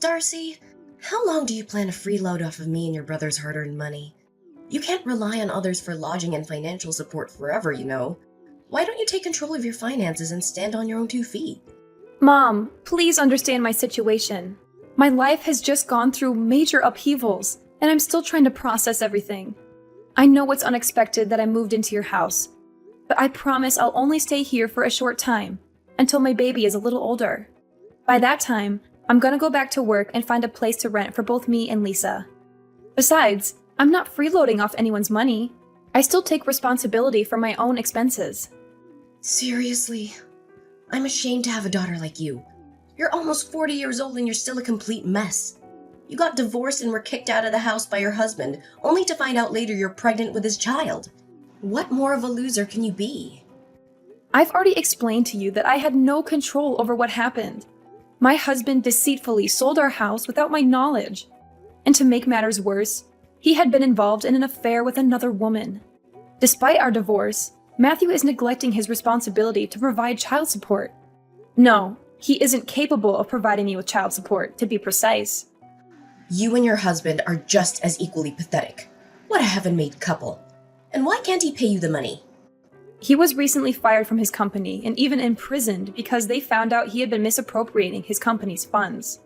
Darcy, how long do you plan to freeload off of me and your brother's hard-earned money? You can't rely on others for lodging and financial support forever, you know. Why don't you take control of your finances and stand on your own 2 feet? Mom, please understand my situation. My life has just gone through major upheavals, and I'm still trying to process everything. I know it's unexpected that I moved into your house, but I promise I'll only stay here for a short time, until my baby is a little older. By that time, I'm gonna go back to work and find a place to rent for both me and Lisa. Besides, I'm not freeloading off anyone's money. I still take responsibility for my own expenses. Seriously? I'm ashamed to have a daughter like you. You're almost 40 years old and you're still a complete mess. You got divorced and were kicked out of the house by your husband, only to find out later you're pregnant with his child. What more of a loser can you be? I've already explained to you that I had no control over what happened. My husband deceitfully sold our house without my knowledge. And to make matters worse, he had been involved in an affair with another woman. Despite our divorce, Matthew is neglecting his responsibility to provide child support. No, he isn't capable of providing me with child support, to be precise. You and your husband are just as equally pathetic. What a heaven-made couple. And why can't he pay you the money? He was recently fired from his company and even imprisoned because they found out he had been misappropriating his company's funds.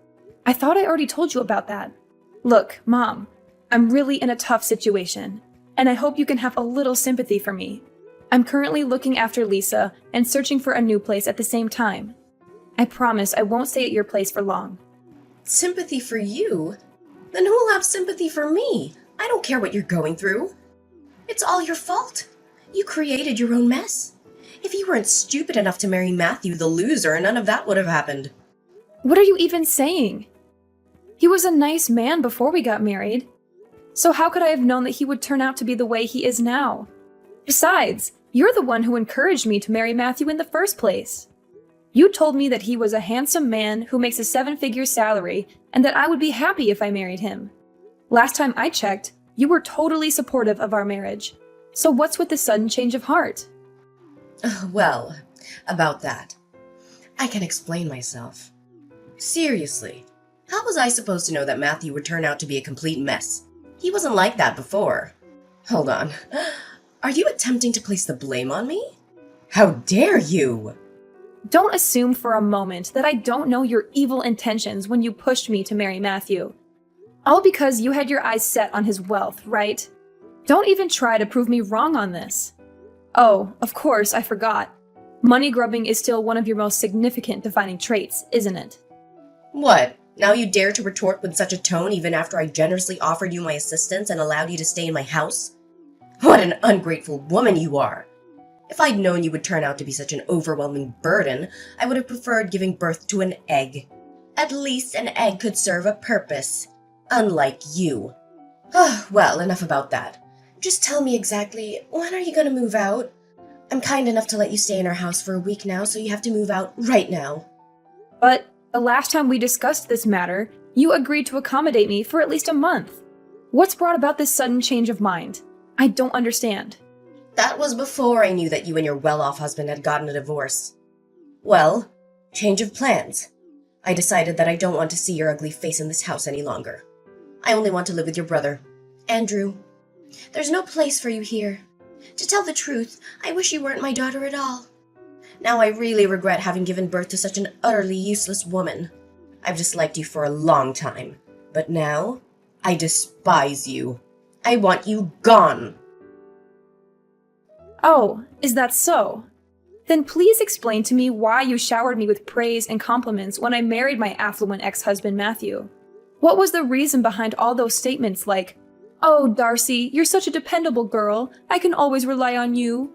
I thought I already told you about that. Look, Mom, I'm really in a tough situation, and I hope you can have a little sympathy for me. I'm currently looking after Lisa and searching for a new place at the same time. I promise I won't stay at your place for long. Sympathy for you? Then who'll have sympathy for me? I don't care what you're going through. It's all your fault. You created your own mess. If you weren't stupid enough to marry Matthew the loser, none of that would have happened. What are you even saying? He was a nice man before we got married. So how could I have known that he would turn out to be the way he is now? Besides, you're the one who encouraged me to marry Matthew in the first place. You told me that he was a handsome man who makes a 7-figure salary and that I would be happy if I married him. Last time I checked, you were totally supportive of our marriage. So what's with the sudden change of heart? Well, about that. I can explain myself. Seriously, how was I supposed to know that Matthew would turn out to be a complete mess? He wasn't like that before. Hold on. Are you attempting to place the blame on me? How dare you! Don't assume for a moment that I don't know your evil intentions when you pushed me to marry Matthew. All because you had your eyes set on his wealth, right? Don't even try to prove me wrong on this. Oh, of course, I forgot. Money grubbing is still one of your most significant defining traits, isn't it? What? Now you dare to retort with such a tone even after I generously offered you my assistance and allowed you to stay in my house? What an ungrateful woman you are! If I'd known you would turn out to be such an overwhelming burden, I would have preferred giving birth to an egg. At least an egg could serve a purpose. Unlike you. Well, enough about that. Just tell me exactly, when are you gonna move out? I'm kind enough to let you stay in our house for a week now, so you have to move out right now. But the last time we discussed this matter, you agreed to accommodate me for at least a month. What's brought about this sudden change of mind? I don't understand. That was before I knew that you and your well-off husband had gotten a divorce. Well, change of plans. I decided that I don't want to see your ugly face in this house any longer. I only want to live with your brother, Andrew. There's no place for you here. To tell the truth, I wish you weren't my daughter at all. Now I really regret having given birth to such an utterly useless woman. I've disliked you for a long time, but now I despise you. I want you gone. Oh, is that so? Then please explain to me why you showered me with praise and compliments when I married my affluent ex-husband Matthew. What was the reason behind all those statements like, "Oh, Darcy, you're such a dependable girl. I can always rely on you."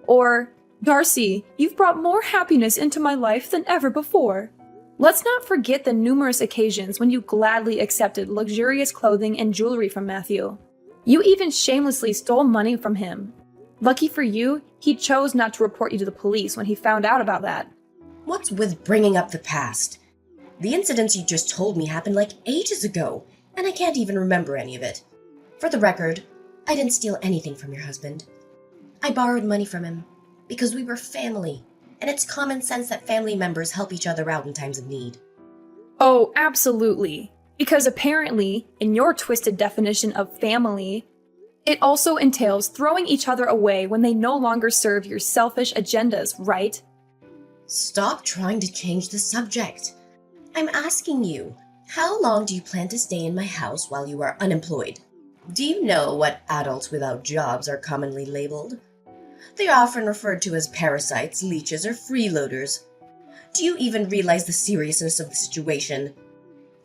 Or, "Darcy, you've brought more happiness into my life than ever before." Let's not forget the numerous occasions when you gladly accepted luxurious clothing and jewelry from Matthew. You even shamelessly stole money from him. Lucky for you, he chose not to report you to the police when he found out about that. What's with bringing up the past? The incidents you just told me happened like ages ago, and I can't even remember any of it. For the record, I didn't steal anything from your husband. I borrowed money from him, because we were family, and it's common sense that family members help each other out in times of need. Oh, absolutely. Because apparently, in your twisted definition of family, it also entails throwing each other away when they no longer serve your selfish agendas, right? Stop trying to change the subject. I'm asking you, how long do you plan to stay in my house while you are unemployed? Do you know what adults without jobs are commonly labeled? They are often referred to as parasites, leeches, or freeloaders. Do you even realize the seriousness of the situation?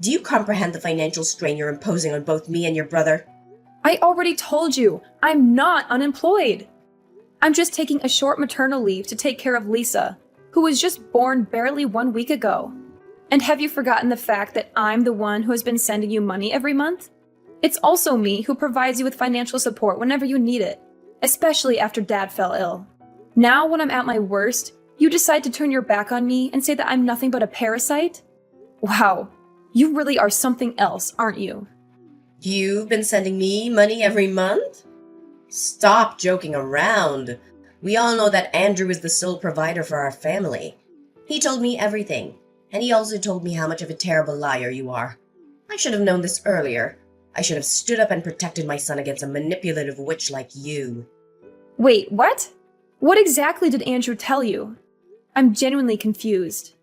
Do you comprehend the financial strain you're imposing on both me and your brother? I already told you, I'm not unemployed. I'm just taking a short maternal leave to take care of Lisa, who was just born barely 1 week ago. And have you forgotten the fact that I'm the one who has been sending you money every month? It's also me who provides you with financial support whenever you need it, especially after Dad fell ill. Now, when I'm at my worst, you decide to turn your back on me and say that I'm nothing but a parasite? Wow, you really are something else, aren't you? You've been sending me money every month? Stop joking around. We all know that Andrew is the sole provider for our family. He told me everything, and he also told me how much of a terrible liar you are. I should have known this earlier. I should have stood up and protected my son against a manipulative witch like you. Wait, what? What exactly did Andrew tell you? I'm genuinely confused.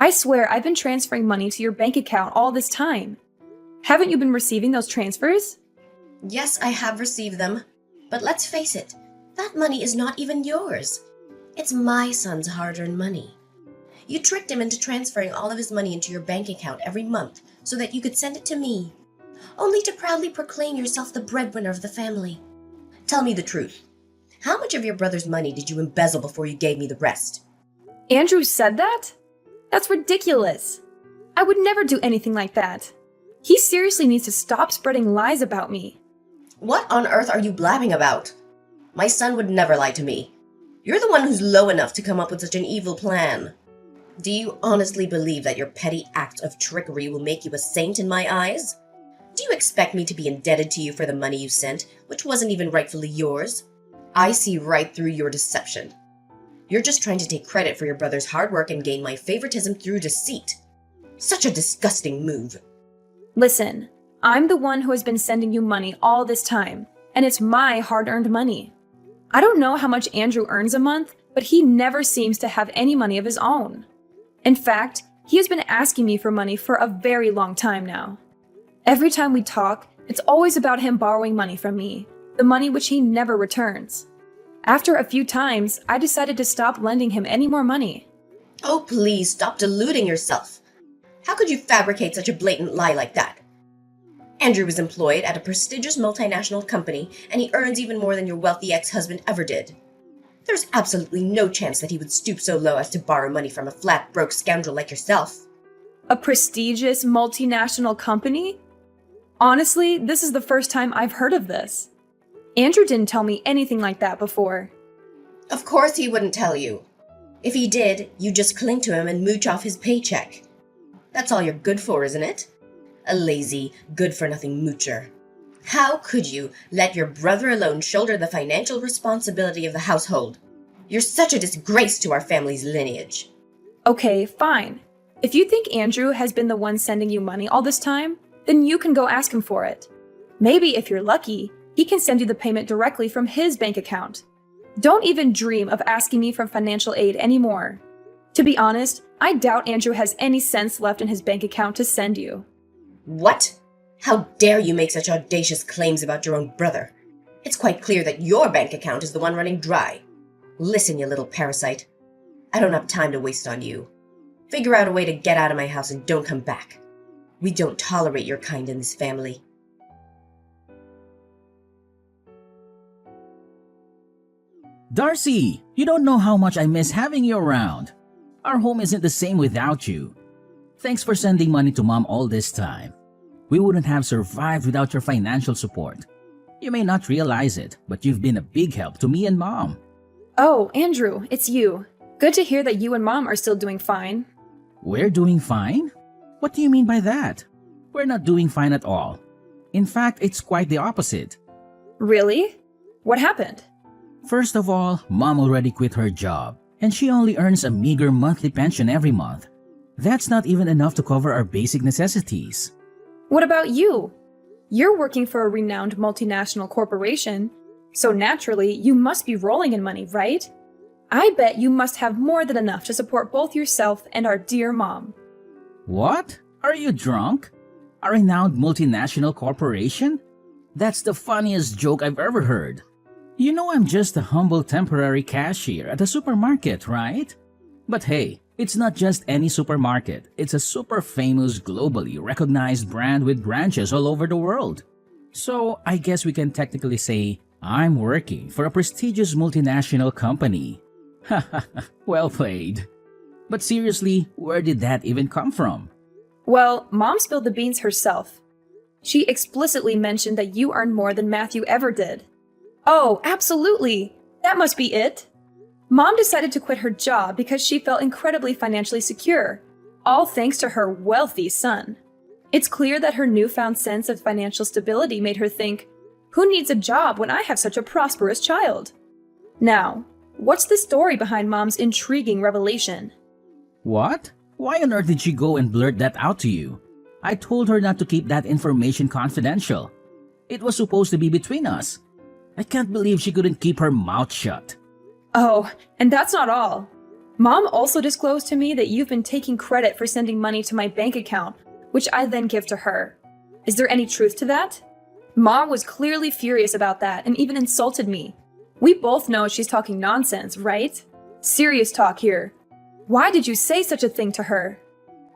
I swear I've been transferring money to your bank account all this time. Haven't you been receiving those transfers? Yes, I have received them, but let's face it, that money is not even yours. It's my son's hard-earned money. You tricked him into transferring all of his money into your bank account every month so that you could send it to me, only to proudly proclaim yourself the breadwinner of the family. Tell me the truth. How much of your brother's money did you embezzle before you gave me the rest? Andrew said that? That's ridiculous. I would never do anything like that. He seriously needs to stop spreading lies about me. What on earth are you blabbing about? My son would never lie to me. You're the one who's low enough to come up with such an evil plan. Do you honestly believe that your petty acts of trickery will make you a saint in my eyes? Do you expect me to be indebted to you for the money you sent, which wasn't even rightfully yours? I see right through your deception. You're just trying to take credit for your brother's hard work and gain my favoritism through deceit. Such a disgusting move. Listen, I'm the one who has been sending you money all this time, and it's my hard-earned money. I don't know how much Andrew earns a month, but he never seems to have any money of his own. In fact, he has been asking me for money for a very long time now. Every time we talk, it's always about him borrowing money from me, the money which he never returns. After a few times, I decided to stop lending him any more money. Oh, please stop deluding yourself. How could you fabricate such a blatant lie like that? Andrew is employed at a prestigious multinational company, and he earns even more than your wealthy ex-husband ever did. There's absolutely no chance that he would stoop so low as to borrow money from a flat, broke scoundrel like yourself. A prestigious multinational company? Honestly, this is the first time I've heard of this. Andrew didn't tell me anything like that before. Of course he wouldn't tell you. If he did, you'd just cling to him and mooch off his paycheck. That's all you're good for, isn't it? A lazy, good-for-nothing moocher. How could you let your brother alone shoulder the financial responsibility of the household? You're such a disgrace to our family's lineage. Okay, fine. If you think Andrew has been the one sending you money all this time, then you can go ask him for it. Maybe if you're lucky, he can send you the payment directly from his bank account. Don't even dream of asking me for financial aid anymore. To be honest, I doubt Andrew has any cents left in his bank account to send you. What? How dare you make such audacious claims about your own brother? It's quite clear that your bank account is the one running dry. Listen, you little parasite. I don't have time to waste on you. Figure out a way to get out of my house and don't come back. We don't tolerate your kind in this family. Darcy, you don't know how much I miss having you around. Our home isn't the same without you. Thanks for sending money to Mom all this time. We wouldn't have survived without your financial support. You may not realize it, but you've been a big help to me and Mom. Oh, Andrew, it's you. Good to hear that you and Mom are still doing fine. We're doing fine? What do you mean by that? We're not doing fine at all. In fact, it's quite the opposite. Really? What happened? First of all, Mom already quit her job, and she only earns a meager monthly pension every month. That's not even enough to cover our basic necessities. What about you? You're working for a renowned multinational corporation, so naturally, you must be rolling in money, right? I bet you must have more than enough to support both yourself and our dear mom. What? Are you drunk? A renowned multinational corporation? That's the funniest joke I've ever heard. You know I'm just a humble temporary cashier at a supermarket, right? But hey, it's not just any supermarket. It's a super famous, globally recognized brand with branches all over the world. So I guess we can technically say I'm working for a prestigious multinational company. Haha, well played. But seriously, where did that even come from? Well, Mom spilled the beans herself. She explicitly mentioned that you earn more than Matthew ever did. Oh, absolutely! That must be it! Mom decided to quit her job because she felt incredibly financially secure, all thanks to her wealthy son. It's clear that her newfound sense of financial stability made her think, who needs a job when I have such a prosperous child? Now, what's the story behind Mom's intriguing revelation? What? Why on earth did she go and blurt that out to you? I told her not to keep that information confidential. It was supposed to be between us. I can't believe she couldn't keep her mouth shut. Oh, and that's not all. Mom also disclosed to me that you've been taking credit for sending money to my bank account, which I then give to her. Is there any truth to that? Mom was clearly furious about that and even insulted me. We both know she's talking nonsense, right? Serious talk here. Why did you say such a thing to her?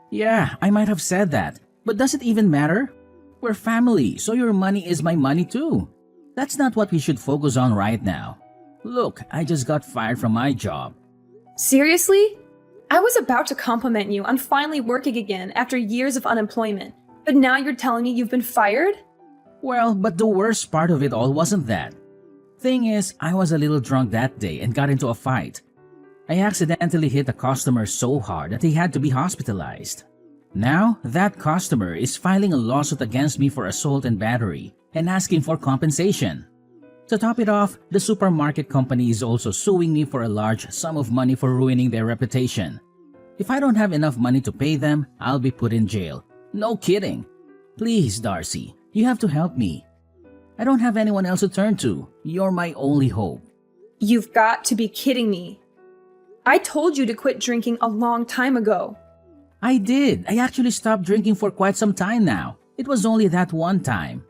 Yeah, I might have said that, but does it even matter? We're family, so your money is my money too. That's not what we should focus on right now. Look, I just got fired from my job. Seriously? I was about to compliment you on finally working again after years of unemployment, but now you're telling me you've been fired? Well, but the worst part of it all wasn't that. Thing is, I was a little drunk that day and got into a fight. I accidentally hit a customer so hard that he had to be hospitalized. Now, that customer is filing a lawsuit against me for assault and battery and asking for compensation. To top it off, the supermarket company is also suing me for a large sum of money for ruining their reputation. If I don't have enough money to pay them, I'll be put in jail. No kidding. Please, Darcy, you have to help me. I don't have anyone else to turn to. You're my only hope. You've got to be kidding me. I told you to quit drinking a long time ago. I did. I actually stopped drinking for quite some time now. It was only that one time.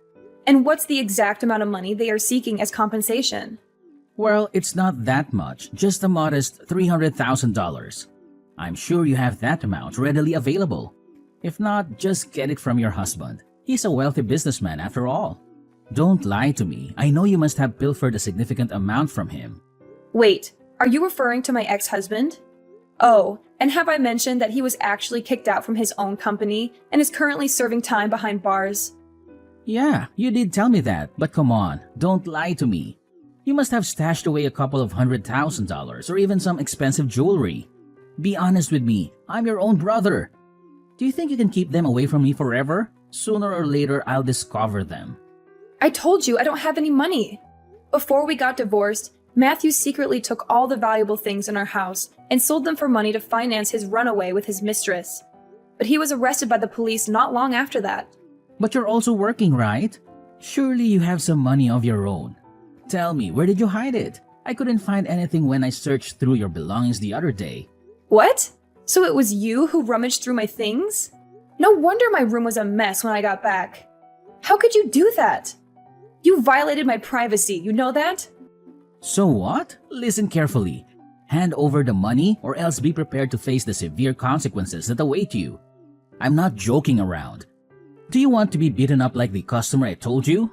And what's the exact amount of money they are seeking as compensation? Well, it's not that much, just a modest $300,000. I'm sure you have that amount readily available. If not, just get it from your husband. He's a wealthy businessman after all. Don't lie to me. I know you must have pilfered a significant amount from him. Wait, are you referring to my ex-husband? Oh, and have I mentioned that he was actually kicked out from his own company and is currently serving time behind bars? Yeah, you did tell me that, but come on, don't lie to me. You must have stashed away a couple of $100,000 or even some expensive jewelry. Be honest with me, I'm your own brother. Do you think you can keep them away from me forever? Sooner or later, I'll discover them. I told you I don't have any money. Before we got divorced, Matthew secretly took all the valuable things in our house and sold them for money to finance his runaway with his mistress. But he was arrested by the police not long after that. But you're also working, right? Surely you have some money of your own. Tell me, where did you hide it? I couldn't find anything when I searched through your belongings the other day. What? So it was you who rummaged through my things? No wonder my room was a mess when I got back. How could you do that? You violated my privacy, you know that? So what? Listen carefully. Hand over the money or else be prepared to face the severe consequences that await you. I'm not joking around. Do you want to be beaten up like the customer I told you?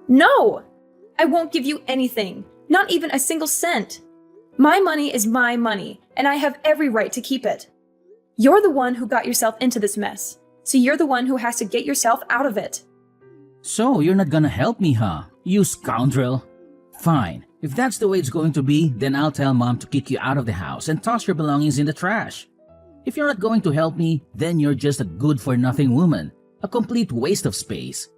No! I won't give you anything, not even a single cent. My money is my money, and I have every right to keep it. You're the one who got yourself into this mess, so you're the one who has to get yourself out of it. So you're not gonna help me, huh? You scoundrel. Fine. If that's the way it's going to be, then I'll tell Mom to kick you out of the house and toss your belongings in the trash. If you're not going to help me, then you're just a good-for-nothing woman. A complete waste of space.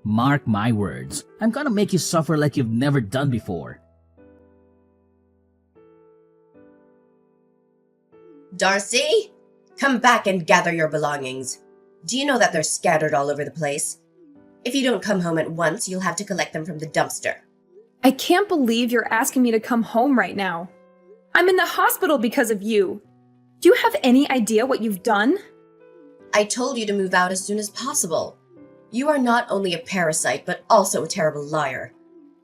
Mark my words, I'm gonna make you suffer like you've never done before. Darcy? Come back and gather your belongings. Do you know that they're scattered all over the place? If you don't come home at once, you'll have to collect them from the dumpster. I can't believe you're asking me to come home right now. I'm in the hospital because of you. Do you have any idea what you've done? I told you to move out as soon as possible. You are not only a parasite, but also a terrible liar.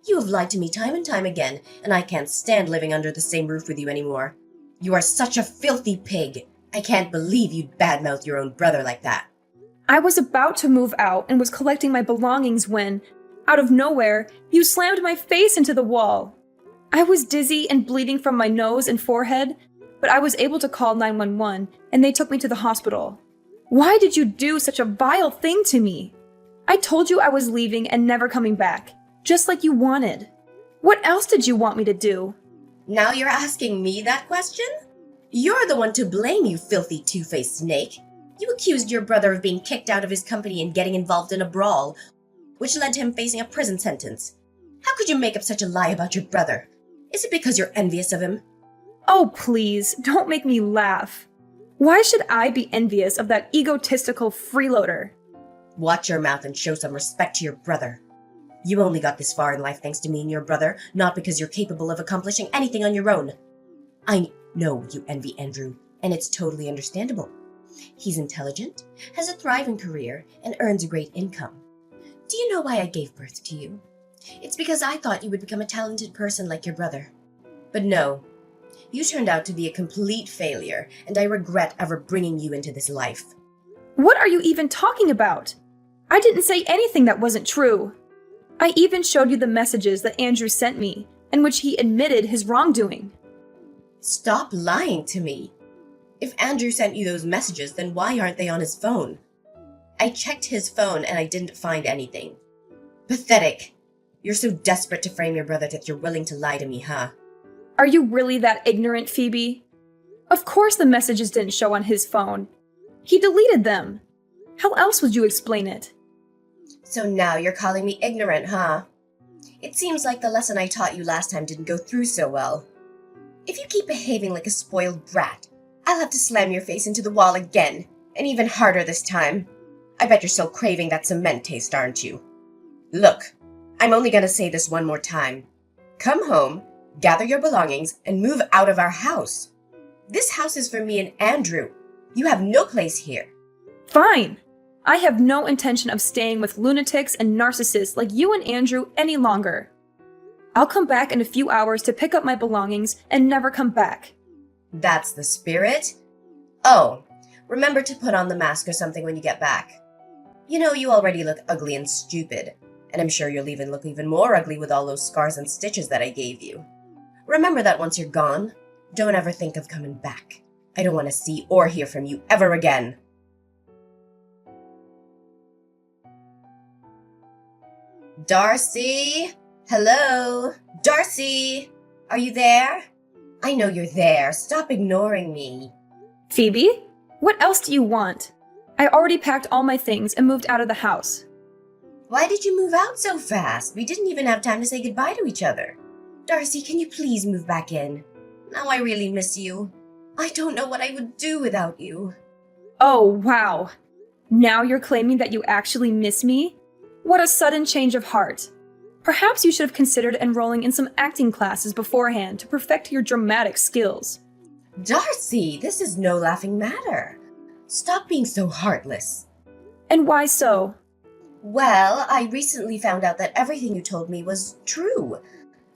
You have lied to me time and time again, and I can't stand living under the same roof with you anymore. You are such a filthy pig. I can't believe you'd badmouth your own brother like that. I was about to move out and was collecting my belongings when, out of nowhere, you slammed my face into the wall. I was dizzy and bleeding from my nose and forehead, but I was able to call 911 and they took me to the hospital. Why did you do such a vile thing to me? I told you I was leaving and never coming back, just like you wanted. What else did you want me to do? Now you're asking me that question? You're the one to blame, you filthy two-faced snake. You accused your brother of being kicked out of his company and getting involved in a brawl, which led to him facing a prison sentence. How could you make up such a lie about your brother? Is it because you're envious of him? Oh, please, don't make me laugh. Why should I be envious of that egotistical freeloader? Watch your mouth and show some respect to your brother. You only got this far in life thanks to me and your brother, not because you're capable of accomplishing anything on your own. I know you envy Andrew, and it's totally understandable. He's intelligent, has a thriving career, and earns a great income. Do you know why I gave birth to you? It's because I thought you would become a talented person like your brother. But no, you turned out to be a complete failure, and I regret ever bringing you into this life. What are you even talking about? I didn't say anything that wasn't true. I even showed you the messages that Andrew sent me, in which he admitted his wrongdoing. Stop lying to me. If Andrew sent you those messages, then why aren't they on his phone? I checked his phone and I didn't find anything. Pathetic. You're so desperate to frame your brother that you're willing to lie to me, huh? Are you really that ignorant, Phoebe? Of course the messages didn't show on his phone. He deleted them. How else would you explain it? So now you're calling me ignorant, huh? It seems like the lesson I taught you last time didn't go through so well. If you keep behaving like a spoiled brat, I'll have to slam your face into the wall again, and even harder this time. I bet you're still craving that cement taste, aren't you? Look, I'm only gonna say this one more time. Come home, gather your belongings, and move out of our house. This house is for me and Andrew. You have no place here. Fine. I have no intention of staying with lunatics and narcissists like you and Andrew any longer. I'll come back in a few hours to pick up my belongings and never come back. That's the spirit? Oh, remember to put on the mask or something when you get back. You know, you already look ugly and stupid, and I'm sure you'll even look even more ugly with all those scars and stitches that I gave you. Remember that once you're gone, don't ever think of coming back. I don't want to see or hear from you ever again. Darcy? Hello? Darcy? Are you there? I know you're there. Stop ignoring me. Phoebe? What else do you want? I already packed all my things and moved out of the house. Why did you move out so fast? We didn't even have time to say goodbye to each other. Darcy, can you please move back in? Now I really miss you. I don't know what I would do without you. Oh, wow. Now you're claiming that you actually miss me? What a sudden change of heart. Perhaps you should have considered enrolling in some acting classes beforehand to perfect your dramatic skills. Darcy, this is no laughing matter. Stop being so heartless. And why so? Well, I recently found out that everything you told me was true.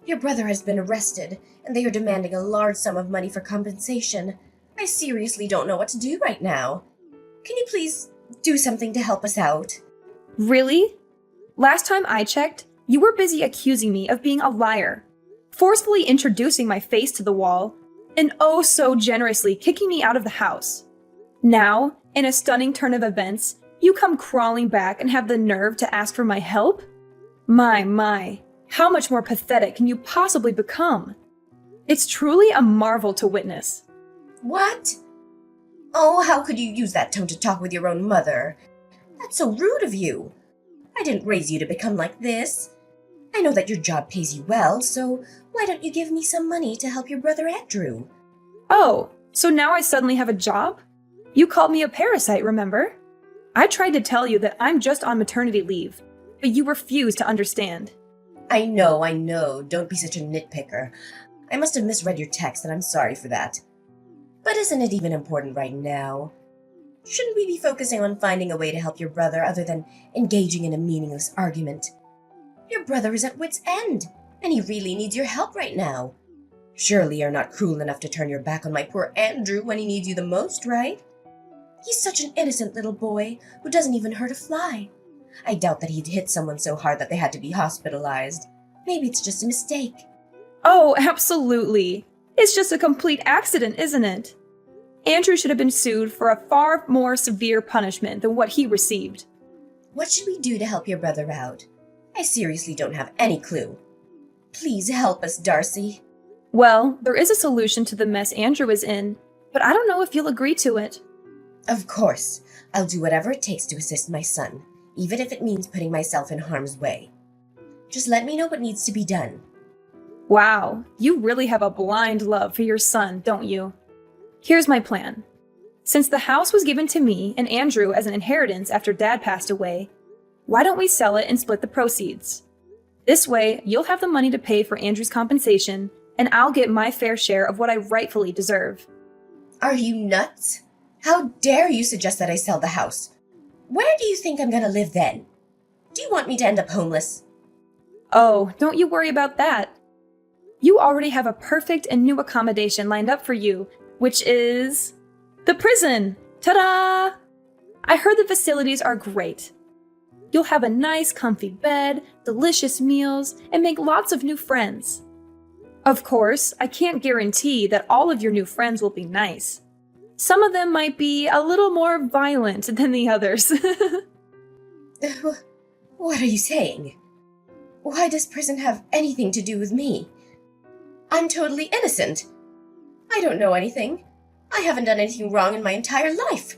Your brother has been arrested, and they are demanding a large sum of money for compensation. I seriously don't know what to do right now. Can you please do something to help us out? Really? Last time I checked, you were busy accusing me of being a liar, forcefully introducing my face to the wall, and oh so generously kicking me out of the house. Now, in a stunning turn of events, you come crawling back and have the nerve to ask for my help? My, how much more pathetic can you possibly become? It's truly a marvel to witness. What? Oh, how could you use that tone to talk with your own mother? That's so rude of you. I didn't raise you to become like this. I know that your job pays you well, so why don't you give me some money to help your brother Andrew? Oh, so now I suddenly have a job? You called me a parasite, remember? I tried to tell you that I'm just on maternity leave, but you refused to understand. I know. Don't be such a nitpicker. I must have misread your text, and I'm sorry for that. But isn't it even important right now? Shouldn't we be focusing on finding a way to help your brother other than engaging in a meaningless argument? Your brother is at wit's end, and he really needs your help right now. Surely you're not cruel enough to turn your back on my poor Andrew when he needs you the most, right? He's such an innocent little boy who doesn't even hurt a fly. I doubt that he'd hit someone so hard that they had to be hospitalized. Maybe it's just a mistake. Oh, absolutely. It's just a complete accident, isn't it? Andrew should have been sued for a far more severe punishment than what he received. What should we do to help your brother out? I seriously don't have any clue. Please help us, Darcy. Well, there is a solution to the mess Andrew is in, but I don't know if you'll agree to it. Of course. I'll do whatever it takes to assist my son, even if it means putting myself in harm's way. Just let me know what needs to be done. Wow, you really have a blind love for your son, don't you? Here's my plan. Since the house was given to me and Andrew as an inheritance after Dad passed away, why don't we sell it and split the proceeds? This way, you'll have the money to pay for Andrew's compensation, and I'll get my fair share of what I rightfully deserve. Are you nuts? How dare you suggest that I sell the house? Where do you think I'm gonna live then? Do you want me to end up homeless? Oh, don't you worry about that. You already have a perfect and new accommodation lined up for you, which is the prison. Ta-da! I heard the facilities are great. You'll have a nice, comfy bed, delicious meals, and make lots of new friends. Of course, I can't guarantee that all of your new friends will be nice. Some of them might be a little more violent than the others. What are you saying? Why does prison have anything to do with me? I'm totally innocent. I don't know anything. I haven't done anything wrong in my entire life.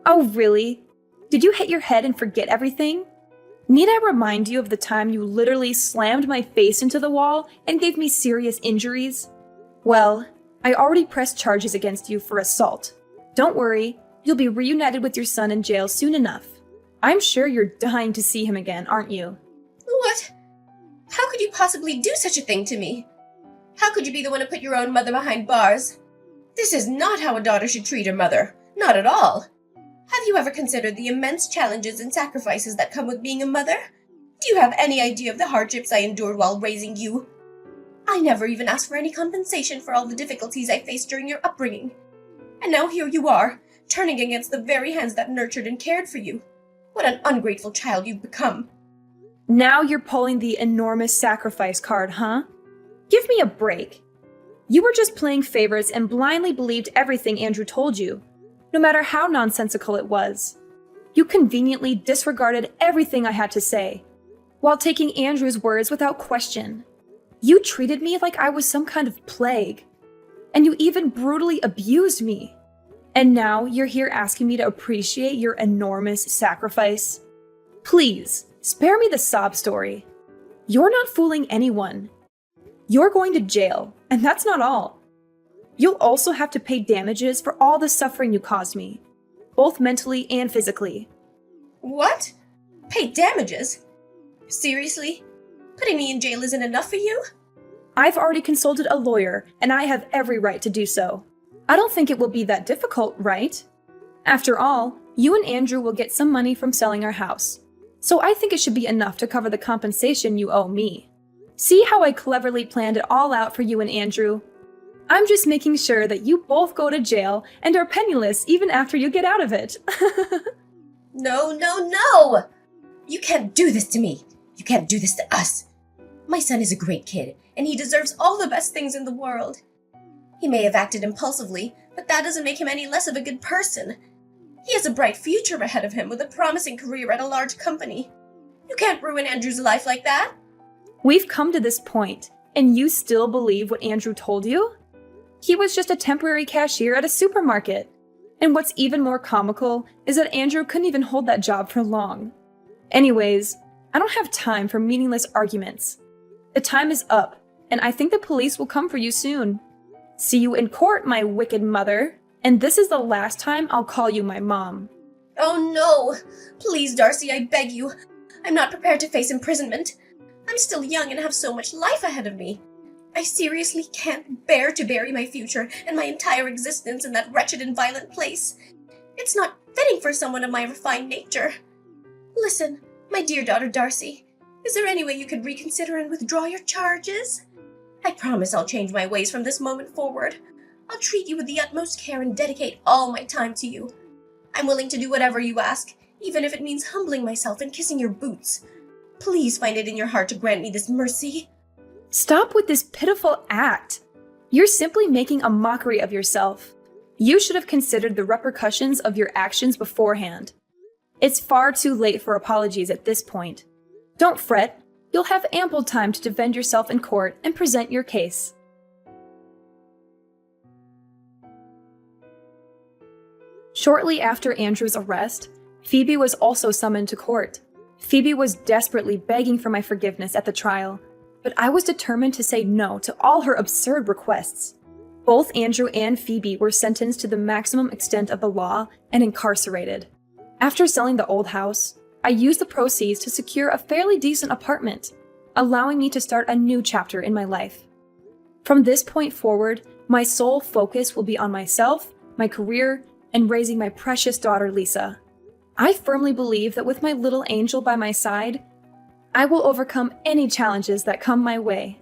Oh, really? Did you hit your head and forget everything? Need I remind you of the time you literally slammed my face into the wall and gave me serious injuries? Well, I already pressed charges against you for assault. Don't worry, you'll be reunited with your son in jail soon enough. I'm sure you're dying to see him again, aren't you? What? How could you possibly do such a thing to me? How could you be the one to put your own mother behind bars? This is not how a daughter should treat her mother. Not at all. Have you ever considered the immense challenges and sacrifices that come with being a mother? Do you have any idea of the hardships I endured while raising you? I never even asked for any compensation for all the difficulties I faced during your upbringing. And now here you are, turning against the very hands that nurtured and cared for you. What an ungrateful child you've become. Now you're pulling the enormous sacrifice card, huh? Give me a break. You were just playing favorites and blindly believed everything Andrew told you, no matter how nonsensical it was. You conveniently disregarded everything I had to say, while taking Andrew's words without question. You treated me like I was some kind of plague, and you even brutally abused me. And now you're here asking me to appreciate your enormous sacrifice? Please, spare me the sob story. You're not fooling anyone. You're going to jail, and that's not all. You'll also have to pay damages for all the suffering you caused me, both mentally and physically. What? Pay damages? Seriously? Putting me in jail isn't enough for you? I've already consulted a lawyer, and I have every right to do so. I don't think it will be that difficult, right? After all, you and Andrew will get some money from selling our house, so I think it should be enough to cover the compensation you owe me. See how I cleverly planned it all out for you and Andrew? I'm just making sure that you both go to jail and are penniless even after you get out of it. No! You can't do this to me. You can't do this to us. My son is a great kid, and he deserves all the best things in the world. He may have acted impulsively, but that doesn't make him any less of a good person. He has a bright future ahead of him with a promising career at a large company. You can't ruin Andrew's life like that. We've come to this point, and you still believe what Andrew told you? He was just a temporary cashier at a supermarket. And what's even more comical is that Andrew couldn't even hold that job for long. Anyways, I don't have time for meaningless arguments. The time is up, and I think the police will come for you soon. See you in court, my wicked mother, And this is the last time I'll call you my mom. Oh no! Please, Darcy, I beg you. I'm not prepared to face imprisonment. I'm still young and have so much life ahead of me. I seriously can't bear to bury my future and my entire existence in that wretched and violent place. It's not fitting for someone of my refined nature. Listen, my dear daughter Darcy, is there any way you could reconsider and withdraw your charges? I promise I'll change my ways from this moment forward. I'll treat you with the utmost care and dedicate all my time to you. I'm willing to do whatever you ask, even if it means humbling myself and kissing your boots. Please find it in your heart to grant me this mercy. Stop with this pitiful act. You're simply making a mockery of yourself. You should have considered the repercussions of your actions beforehand. It's far too late for apologies at this point. Don't fret. You'll have ample time to defend yourself in court and present your case. Shortly after Andrew's arrest, Phoebe was also summoned to court. Phoebe was desperately begging for my forgiveness at the trial, but I was determined to say no to all her absurd requests. Both Andrew and Phoebe were sentenced to the maximum extent of the law and incarcerated. After selling the old house, I used the proceeds to secure a fairly decent apartment, allowing me to start a new chapter in my life. From this point forward, my sole focus will be on myself, my career, and raising my precious daughter Lisa. I firmly believe that with my little angel by my side, I will overcome any challenges that come my way.